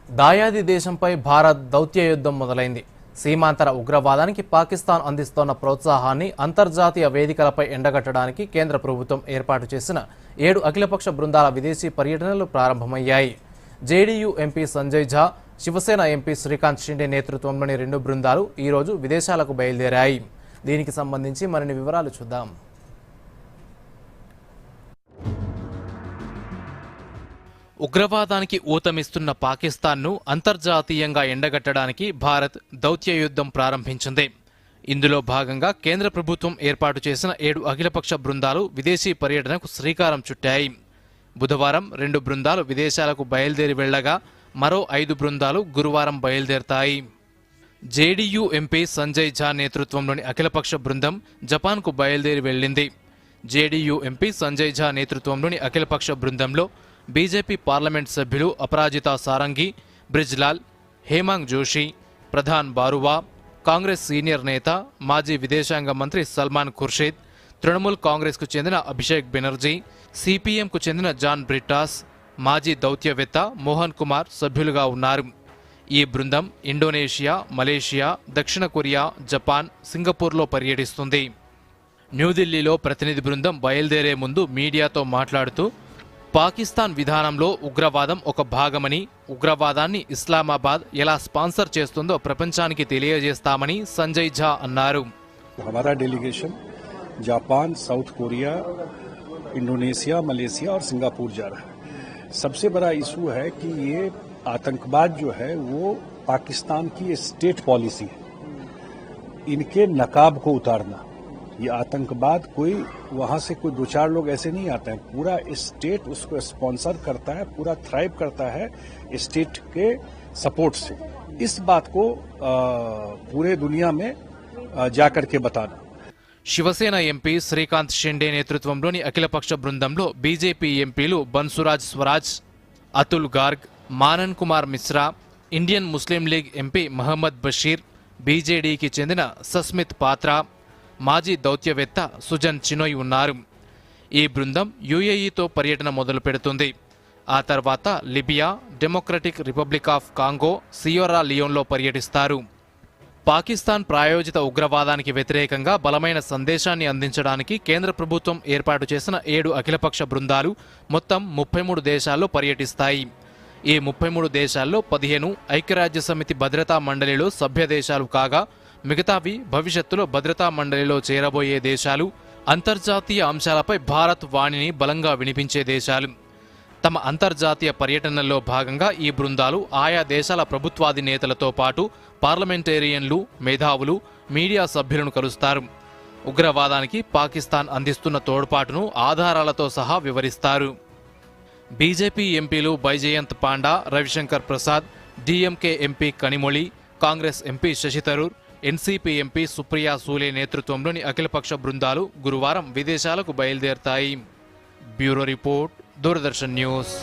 దాయాది దేశంపై భారత్ దౌత్య యుద్ధం మొదలైంది. సీమాంతర ఉగ్రవాదానికి పాకిస్తాన్ అందిస్తోన్న ప్రోత్సాహాన్ని అంతర్జాతీయ వేదికలపై ఎండగట్టడానికి కేంద్ర ప్రభుత్వం ఏర్పాటు చేసిన 7 అఖిలపక్ష బృందాల విదేశీ పర్యటనలు ప్రారంభమయ్యాయి. జేడీయూ ఎంపీ సంజయ్ ఝా, శివసేన ఎంపీ శ్రీకాంత్ షిండే నేతృత్వంలోని 2 బృందాలు ఈరోజు విదేశాలకు బయలుదేరాయి. దీనికి సంబంధించి మరిన్ని వివరాలు చూద్దాం. ఉగ్రవాదానికి ఊతమిస్తున్న పాకిస్తాన్ను అంతర్జాతీయంగా ఎండగట్టడానికి భారత్ దౌత్య యుద్ధం ప్రారంభించింది. ఇందులో భాగంగా కేంద్ర ప్రభుత్వం ఏర్పాటు చేసిన 7 అఖిలపక్ష బృందాలు విదేశీ పర్యటనకు శ్రీకారం చుట్టాయి. బుధవారం 2 బృందాలు విదేశాలకు బయలుదేరి వెళ్లగా మరో 5 బృందాలు గురువారం బయలుదేరతాయి. జేడీయూ ఎంపీ సంజయ్ ఝా నేతృత్వంలోని అఖిలపక్ష బృందం జపాన్కు బయలుదేరి వెళ్లింది. జేడీయూ ఎంపీ సంజయ్ ఝా నేతృత్వంలోని అఖిలపక్ష బృందంలో బీజేపీ పార్లమెంట్ సభ్యులు అపరాజితా సారంగి, బ్రిజ్లాల్, హేమాంగ్ జోషి, ప్రధాన్ బారువా, కాంగ్రెస్ సీనియర్ నేత మాజీ విదేశాంగ మంత్రి సల్మాన్ ఖుర్షీద్, తృణమూల్ కాంగ్రెస్కు చెందిన అభిషేక్ బెనర్జీ, సిపిఎంకు చెందిన జాన్ బ్రిట్టాస్, మాజీ దౌత్యవేత్త మోహన్ కుమార్ సభ్యులుగా ఉన్నారు. ఈ బృందం ఇండోనేషియా, మలేషియా, దక్షిణ కొరియా, జపాన్, సింగపూర్లో పర్యటిస్తుంది. న్యూఢిల్లీలో ప్రతినిధి బృందం బయలుదేరే ముందు మీడియాతో మాట్లాడుతూ పాకిస్తాన్ విధానంలో ఉగ్రవాదం ఒక భాగమని, ఉగ్రవాదాన్ని ఇస్లామాబాద్ ఎలా స్పాన్సర్ చేస్తుందో ప్రపంచానికి తెలియజేస్తామని సంజయ్ ఝా అన్నారు. हमारा delegation Japan, south Korea, Indonesia, Malaysia और सिंगापुर जा रहा है. सबसे बड़ा इशू है कि ये आतंकवाद जो है वो पाकिस्तान की स्टेट पॉलिसी है. इनके नकाब को उतारना. ये आतंकवाद कोई वहां से कोई 2-4 लोग ऐसे नहीं आते हैं. पूरा स्टेट उसको स्पॉन्सर करता है, पूरा थ्राइव करता है स्टेट के सपोर्ट से. इस बात को पूरे दुनिया में जाकर के बताना. శివసేన ఎంపీ శ్రీకాంత్ షిండే నేతృత్వంలోని అఖిలపక్ష బృందంలో బీజేపీ ఎంపీలు Bansuri Swaraj, Atul Garg, Manan Kumar Mishra, Indian Muslim League MP Mohammed Basheer, బీజేడీకి చెందిన సస్మిత్ పాత్రా, మాజీ దౌత్యవేత్త సుజన్ చినోయ్ ఉన్నారు. ఈ బృందం యుఏఈతో పర్యటన మొదలు పెడుతుంది. ఆ తర్వాత Libya, Democratic Republic of Congo, Sierra లియోన్లో పర్యటిస్తారు. పాకిస్తాన్ ప్రాయోజిత ఉగ్రవాదానికి వ్యతిరేకంగా బలమైన సందేశాన్ని అందించడానికి కేంద్ర ప్రభుత్వం ఏర్పాటు చేసిన 7 అఖిలపక్ష బృందాలు మొత్తం 33 దేశాల్లో పర్యటిస్తాయి. ఈ 33 దేశాల్లో 15 ఐక్యరాజ్యసమితి భద్రతా మండలిలో సభ్య దేశాలు కాగా మిగతావి భవిష్యత్తులో భద్రతా మండలిలో చేరబోయే దేశాలు, అంతర్జాతీయ అంశాలపై భారత్ వాణిని బలంగా వినిపించే దేశాలు. తమ అంతర్జాతీయ పర్యటనల్లో భాగంగా ఈ బృందాలు ఆయా దేశాల ప్రభుత్వాధినేతలతో పాటు పార్లమెంటేరియన్లు, మేధావులు, మీడియా సభ్యులను కలుస్తారు. ఉగ్రవాదానికి పాకిస్తాన్ అందిస్తున్న తోడ్పాటును ఆధారాలతో సహా వివరిస్తారు. బీజేపీ ఎంపీలు Baijayant Panda, Ravishankar Prasad, DMK MP Kanimozhi, Congress MP Shashi Tharoor, NCP MP Supriya Sule నేతృత్వంలోని అఖిలపక్ష బృందాలు గురువారం విదేశాలకు బయలుదేరతాయి. Bureau report, Doordarshan news.